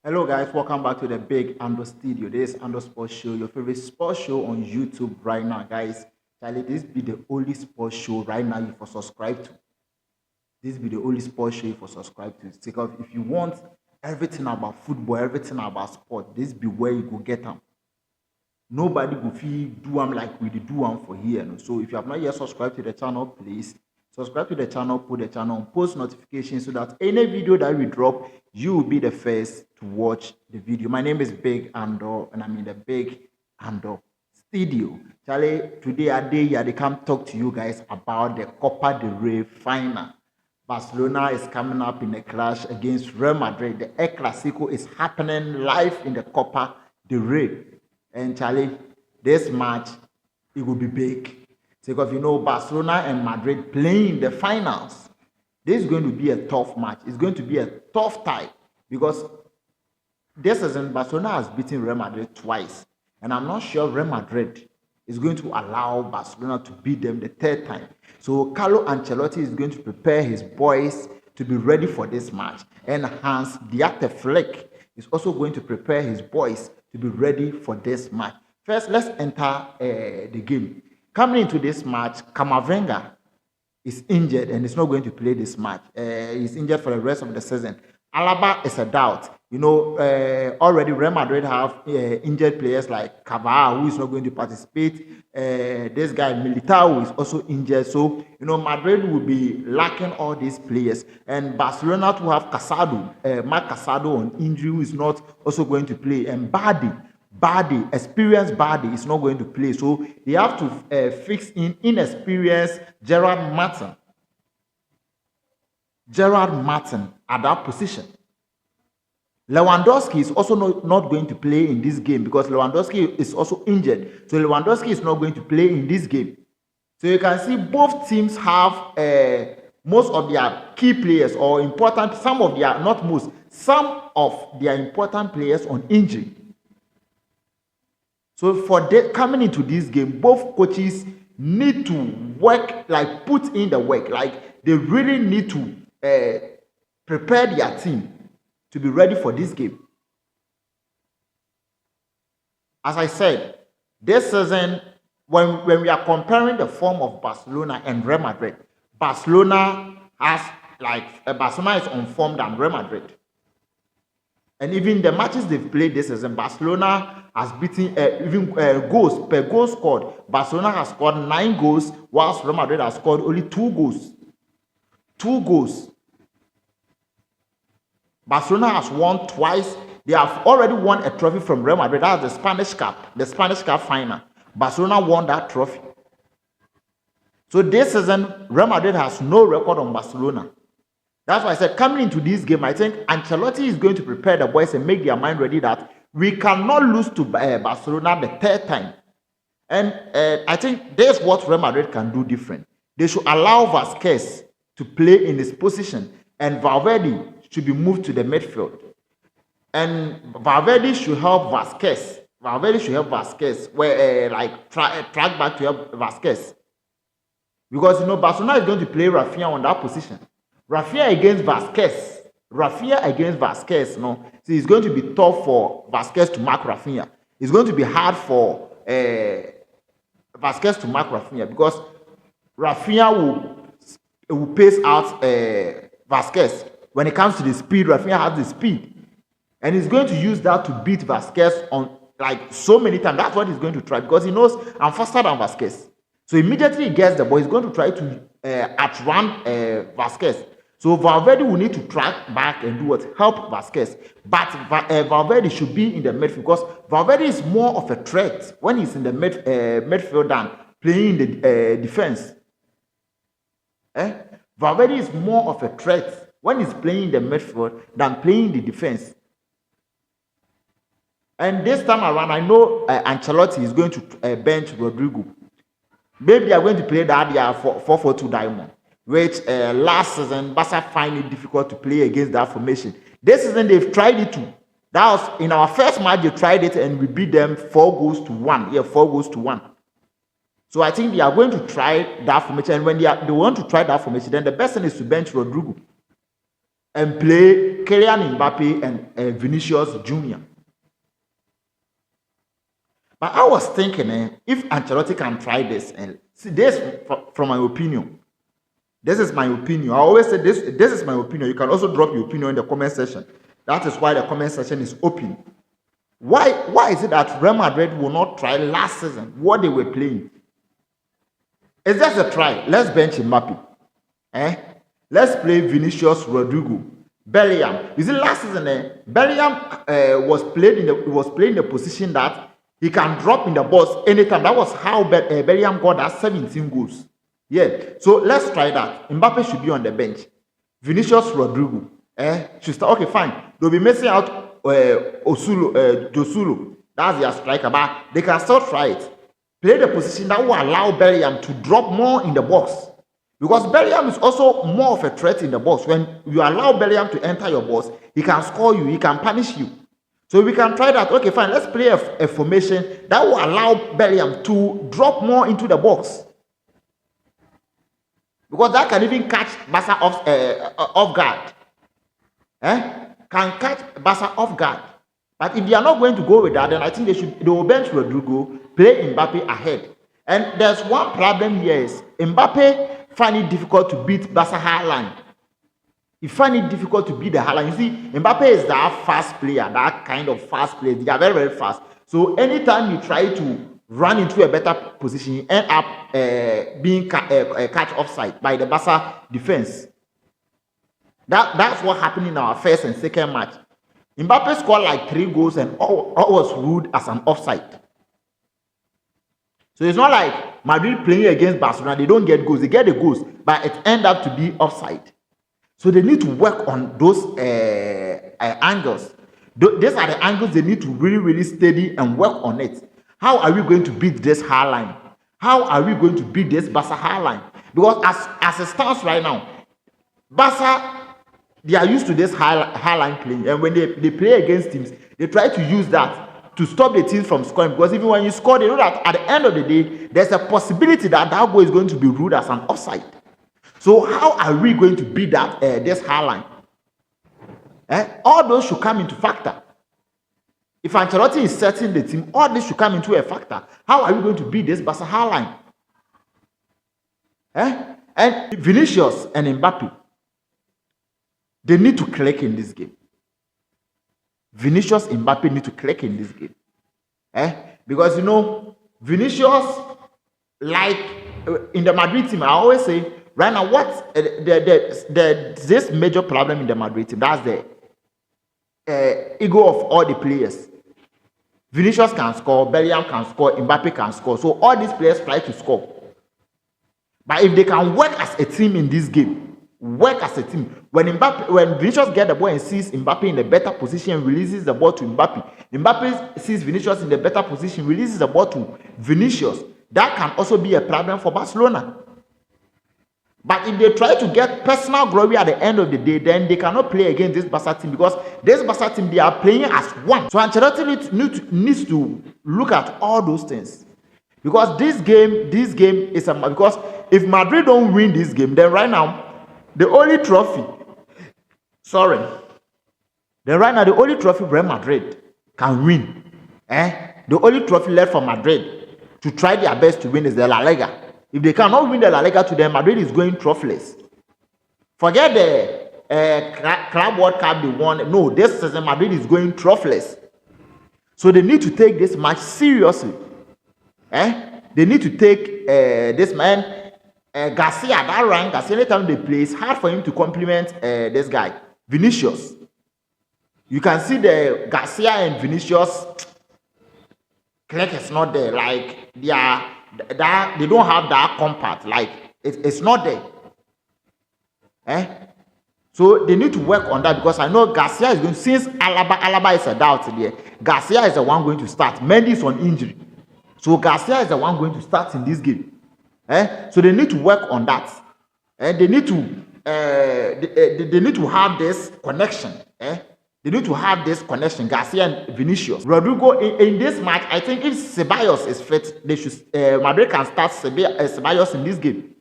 Hello guys, welcome back to the Big Ando Studio. This is Ando Sports Show, your favorite sports show on YouTube right now, guys. Charlie, this be the only sports show right now you for subscribe to. This be the only sports show you for subscribe to. Because if you want everything about football, everything about sport, this be where you go get them. Nobody go feel do them like we do them for here. No? So if you have not yet subscribed to the channel, please subscribe to the channel, put the channel on post notifications so that any video that we drop, you will be the first to watch the video. My name is Big Ando and I'm in the Big Ando studio. Charlie, today I come talk to you guys about the Copa del Rey final. Barcelona is coming up in a clash against Real Madrid. The El Clasico is happening live in the Copa del Rey. And Charlie, this match, it will be big. Because you know, Barcelona and Madrid playing the finals. This is going to be a tough match. It's going to be a tough tie. Because this season, Barcelona has beaten Real Madrid twice. And I'm not sure Real Madrid is going to allow Barcelona to beat them the third time. So Carlo Ancelotti is going to prepare his boys to be ready for this match. And Hans Dieter Flick is also going to prepare his boys to be ready for this match. First, let's enter the game. Coming into this match, Camavinga is injured and is not going to play this match. He's injured for the rest of the season. Alaba is a doubt. You know, already Real Madrid have injured players like Cavani, who is not going to participate. This guy Militao is also injured. So, you know, Madrid will be lacking all these players. And Barcelona to have Casado, Marc Casado on injury, who is not also going to play. And experienced Bardi is not going to play. So they have to fix in inexperienced Gerard Martin at that position. Lewandowski is also not going to play in this game because Lewandowski is also injured. So Lewandowski is not going to play in this game. So you can see both teams have most of their key players or important, some of their important players on injury. So for coming into this game, both coaches need to work, like put in the work. Like they really need to prepare their team to be ready for this game. As I said, this season, when we are comparing the form of Barcelona and Real Madrid, Barcelona is on form than Real Madrid. And even the matches they've played this season, Barcelona has beaten goals per goal scored. Barcelona has scored 9 goals, whilst Real Madrid has scored only 2 goals. 2 goals. Barcelona has won twice. They have already won a trophy from Real Madrid. That's the Spanish Cup final. Barcelona won that trophy. So this season, Real Madrid has no record on Barcelona. That's why I said, coming into this game, I think Ancelotti is going to prepare the boys and make their mind ready that we cannot lose to Barcelona the third time. And I think that's what Real Madrid can do different. They should allow Vasquez to play in his position, and Valverde should be moved to the midfield. And Valverde should help Vasquez. Where track back to help Vasquez. Because, you know, Barcelona is going to play Rafinha on that position. Rafinha against Vasquez, no. So it's going to be tough for Vasquez to mark Rafinha. It's going to be hard for Vasquez to mark Rafinha because Rafinha will pace out Vasquez. When it comes to the speed, Rafinha has the speed. And he's going to use that to beat Vasquez on like so many times. That's what he's going to try because he knows I'm faster than Vasquez. So immediately he gets the ball, he's going to try to outrun Vasquez. So Valverde will need to track back and do what? Help Vasquez. But Valverde should be in the midfield because Valverde is more of a threat when he's in the midfield than playing the defense. Valverde is more of a threat when he's playing the midfield than playing the defense. And this time around, I know Ancelotti is going to bench Rodrigo. Maybe they are going to play that 4-4-2 diamond. Which last season, Barca find it difficult to play against that formation. This season, they've tried it too. That was in our first match, they tried it and we beat them 4-1. Yeah, 4-1. So I think they are going to try that formation. And when they want to try that formation, then the best thing is to bench Rodrigo. and play Kylian Mbappe and Vinicius Jr. But I was thinking, if Ancelotti can try this, and see this from my opinion. This is my opinion. I always say this is my opinion. You can also drop your opinion in the comment section. That is why the comment section is open. Why is it that Real Madrid will not try last season what they were playing? It's just a try. Let's bench Mbappe. Let's play Vinicius, Rodrigo, Bellingham. You see, last season, Bellingham was playing in the position that he can drop in the box anytime. That was how Bellingham got that 17 goals. Yeah, so let's try that. Mbappe should be on the bench. Vinicius, Rodrigo, should start. Okay, fine. They'll be missing out Josulu. That's their striker, but they can still try it. Play the position that will allow Bellingham to drop more in the box. Because Bellingham is also more of a threat in the box. When you allow Bellingham to enter your box, he can score you, he can punish you. So we can try that. Okay, fine. Let's play a formation that will allow Bellingham to drop more into the box. Because that can even catch Barca off guard. Can catch Barca off guard. But if they are not going to go with that, then I think they will bench Rodrigo, play Mbappe ahead. And there's one problem here is Mbappe find it difficult to beat Barca high line. He find it difficult to beat the high line. You see, Mbappe is that fast player, that kind of fast player. They are very, very fast. So anytime you try to run into a better position, you end up being catch offside by the Barca defense. That's what happened in our first and second match. Mbappe scored like 3 goals and all was ruled as an offside. So it's not like Madrid playing against Barcelona, they don't get goals. They get the goals, but it end up to be offside. So they need to work on those angles. These are the angles they need to really, really steady and work on it. How are we going to beat this high line? How are we going to beat this Barca high line? Because as it stands right now, Barca, they are used to this high line playing. And when they play against teams, they try to use that to stop the teams from scoring. Because even when you score, they know that at the end of the day, there's a possibility that that goal is going to be ruled as an offside. So how are we going to beat that this high line? All those should come into factor. If Ancelotti is setting the team, all this should come into a factor. How are we going to beat this Barca high line? And Vinicius and Mbappe, they need to click in this game. Vinicius and Mbappe need to click in this game. Because, you know, Vinicius, like in the Madrid team, I always say, right now, what this major problem in the Madrid team, that's the ego of all the players. Vinicius can score, Bellingham can score, Mbappe can score. So all these players try to score. But if they can work as a team in this game, work as a team. When Vinicius gets the ball and sees Mbappe in a better position and releases the ball to Mbappe, Mbappe sees Vinicius in a better position, releases the ball to Vinicius. That can also be a problem for Barcelona. But if they try to get personal glory at the end of the day, then they cannot play against this Barca team, because this Barca team, they are playing as one. So Ancelotti needs to look at all those things. Because this game is because if Madrid don't win this game, then right now, the only trophy Real Madrid can win, the only trophy left for Madrid to try their best to win is the La Liga. If they cannot win the La Liga today, Madrid is going trophyless. Forget the Club World Cup they won. No, this season Madrid is going trophyless. So they need to take this match seriously. They need to take this man, Garcia, that rank. Garcia, anytime they play, it's hard for him to compliment this guy, Vinicius. You can see the Garcia and Vinicius click is not there. Like they don't have that compact. Like it's not there. So they need to work on that, because I know Garcia is going, since Alaba is a doubt there. Garcia is the one going to start. Mendy is on injury. So Garcia is the one going to start in this game. So they need to work on that. They need to have this connection. They need to have this connection, Garcia and Vinicius. Rodrigo, in this match, I think if Ceballos is fit, they should Madrid can start Ceballos in this game.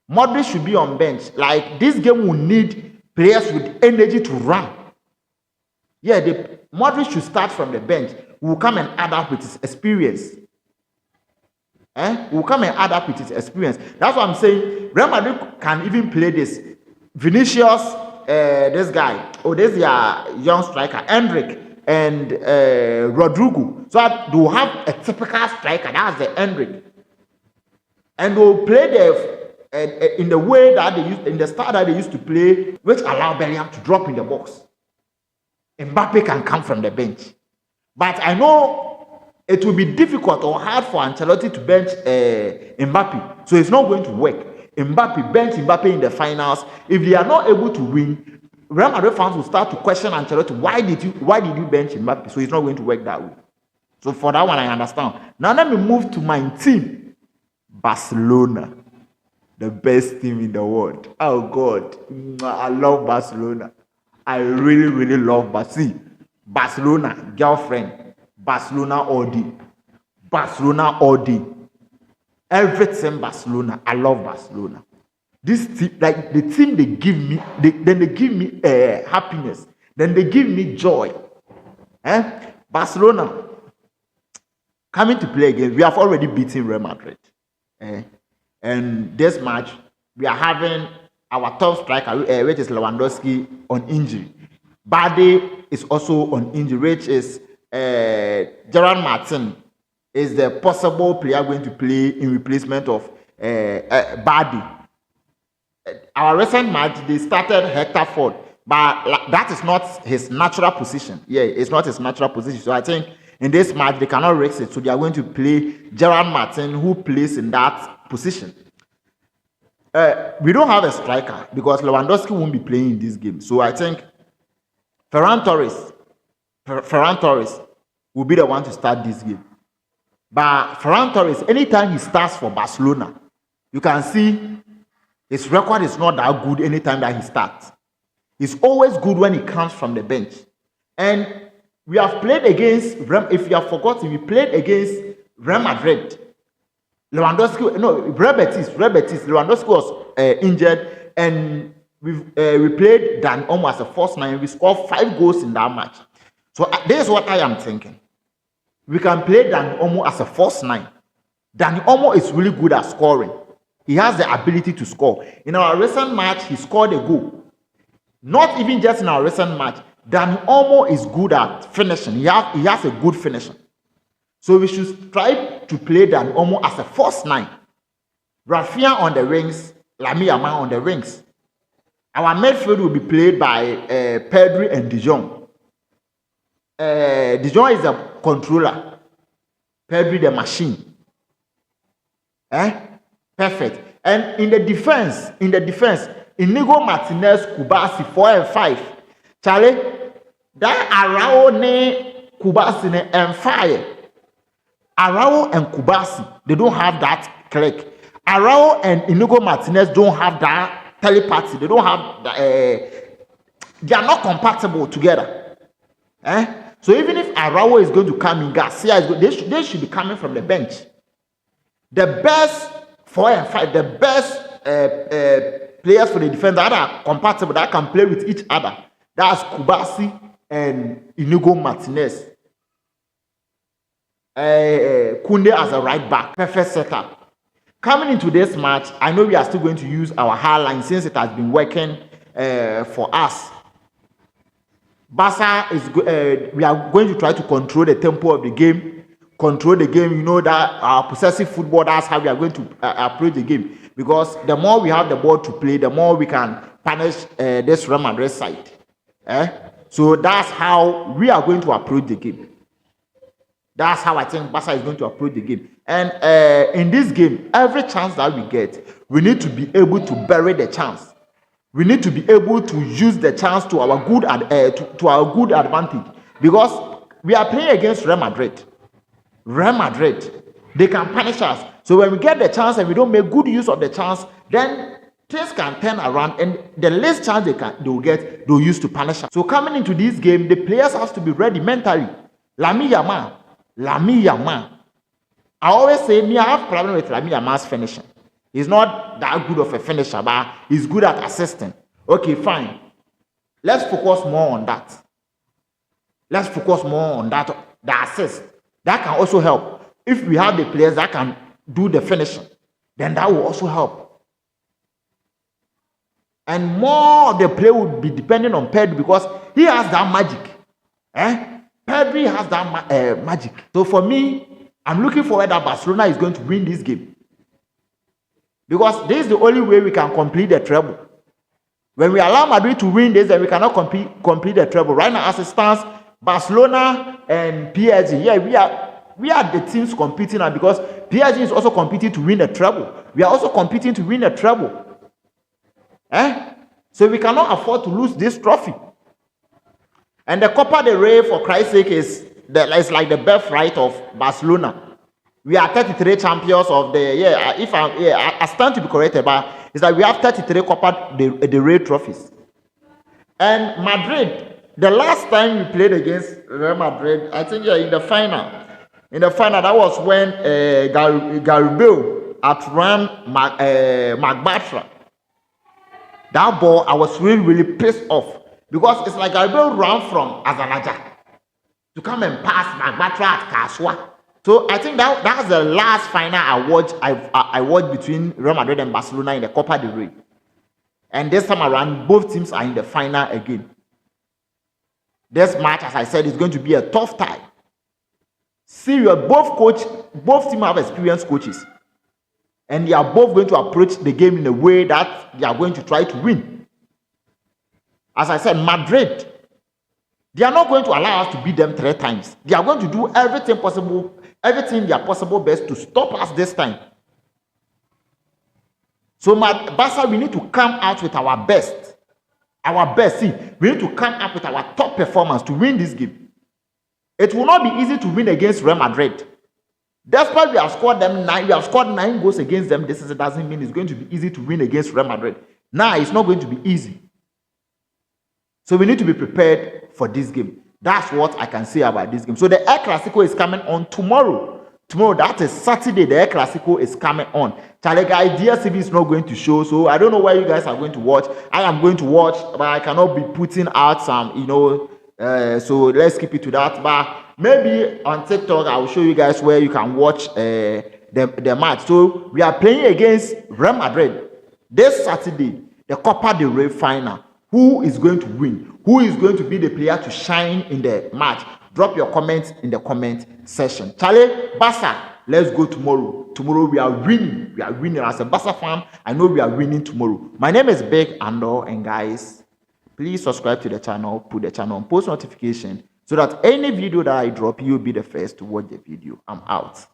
Madrid should be on bench. Like, this game will need players with energy to run. Yeah, Modric should start from the bench. Will come and add up with his experience. Will come and add up with his experience. That's what I'm saying. Real Madrid can even play this. Vinicius, this guy, this your young striker, Endrick, and Rodrigo. So that they'll have a typical striker. That's the Endrick. And they'll play in the way that they used, in the style that they used to play, which allow Bellingham to drop in the box. Mbappe can come from the bench. But I know it will be difficult or hard for Ancelotti to bench Mbappe. So it's not going to work. Bench Mbappe in the finals. If they are not able to win, Real Madrid fans will start to question Ancelotti. Why did you bench Mbappe? So it's not going to work that way. So for that one, I understand. Now let me move to my team. Barcelona. The best team in the world. Oh God. I love Barcelona. I really, really love Barcelona, girlfriend. Barcelona all day. Barcelona all day. Everything Barcelona. I love Barcelona. This team, like the team they give me, they give me happiness. Then they give me joy. Barcelona coming to play again. We have already beaten Real Madrid. And this match, we are having our top striker, which is Lewandowski, on injury. Bade is also on injury, which is Gerard Martin is the possible player going to play in replacement of Bade. Our recent match, they started Hector Ford, but that is not his natural position. Yeah, it's not his natural position. So I think in this match, they cannot risk it. So they are going to play Gerard Martin, who plays in that position. We don't have a striker because Lewandowski won't be playing in this game. So I think Ferran Torres will be the one to start this game. But Ferran Torres, anytime he starts for Barcelona, you can see his record is not that good anytime that he starts. He's always good when he comes from the bench. And we have played against, if you have forgotten, we played against Real Madrid. Lewandowski, Lewandowski was injured, and we played Dan Olmo as a false nine. We scored 5 goals in that match. So this is what I am thinking. We can play Dan Olmo as a false nine. Dan Olmo is really good at scoring. He has the ability to score. In our recent match, he scored a goal. Not even just in our recent match. Dan Olmo is good at finishing. He has a good finishing. So we should try to play Dan Olmo as a false nine. Rafinha on the wings, Lamine Yamal on the wings. Our midfield will be played by Pedri and De Jong. De Jong is a controller. Pedri the machine. Perfect. And in the defense, Inigo Martinez, Kubasi, 4 and 5. Charlie, that Arao ne Kubasi ne and fire. Arao and Kubasi, they don't have that click. Arao and Inigo Martinez don't have that telepathy. They don't have that, they are not compatible together. So even if Arao is going to come in, Garcia is going, they should be coming from the bench. The best 4 and 5, the best players for the defense that are compatible, that can play with each other. That's Kubasi and Inigo Martinez. Kunde as a right back. Perfect setup. Coming into this match, I know we are still going to use our high line since it has been working for us. Barca is we are going to try to control the tempo of the game. Control the game. You know that our possessive football, that's how we are going to approach the game. Because the more we have the ball to play, the more we can punish this Real Madrid side. So that's how we are going to approach the game. That's how I think Barca is going to approach the game. And in this game, every chance that we get, we need to be able to bury the chance. We need to be able to use the chance to our good to our good advantage. Because we are playing against Real Madrid. Real Madrid, they can punish us. So when we get the chance and we don't make good use of the chance, then things can turn around, and the less chance they will get, they'll use to punish us. So coming into this game, the players have to be ready mentally. Lamine Yamal. I always say, I have a problem with Lamine Yamal's finishing. He's not that good of a finisher, but he's good at assisting. Okay, fine. Let's focus more on that. Let's focus more on that, the assist. That can also help. If we have the players that can do the finishing, then that will also help. And more of the play would be depending on Pedri because he has that magic. Pedri has that magic. So for me, I'm looking forward that Barcelona is going to win this game. Because this is the only way we can complete the treble. When we allow Madrid to win this, then we cannot complete the treble. Right now, as it stands, Barcelona and PSG, we are the teams competing now because PSG is also competing to win the treble. We are also competing to win the treble. So we cannot afford to lose this trophy. And the Copa del Rey, for Christ's sake, it's like the birthright of Barcelona. We are 33 champions of the I stand to be corrected, but it's like we have 33 Copa del Rey trophies. And Madrid, the last time we played against Real Madrid, I think in the final. In the final, that was when Garibay outran Magbatra. That ball, I was really pissed off because it's like Garibay ran from Azanaja to come and pass Magbatra at Kaswa. So I think that's the last final I watched between Real Madrid and Barcelona in the Copa del Rey. And this time around, both teams are in the final again. This match, as I said, is going to be a tough tie. Serious, both teams have experienced coaches. And they are both going to approach the game in a way that they are going to try to win. As I said, Madrid, they are not going to allow us to beat them 3 times. They are going to do everything their possible best to stop us this time. So, Barca, we need to come out with our best. Our best. See, we need to come up with our top performance to win this game. It will not be easy to win against Real Madrid. Despite we have scored 9 goals against them, this doesn't mean it's going to be easy to win against Real Madrid. Now, it's not going to be easy. So we need to be prepared for this game. That's what I can say about this game. So the El Clasico is coming on tomorrow. Tomorrow, that is Saturday, the El Clasico is coming on. Charlie guys, DSTV is not going to show, so I don't know where you guys are going to watch. I am going to watch, but I cannot be putting out some, so let's keep it to that. But maybe on TikTok, I will show you guys where you can watch the match. So we are playing against Real Madrid this Saturday, the Copa del Rey final. Who is going to win? Who is going to be the player to shine in the match? Drop your comments in the comment section. Charlie, Barca, let's go tomorrow. Tomorrow we are winning. We are winning. As a Barca fan, I know we are winning tomorrow. My name is Big Ando, and guys, please subscribe to the channel, put the channel on post notification so that any video that I drop, you'll be the first to watch the video. I'm out.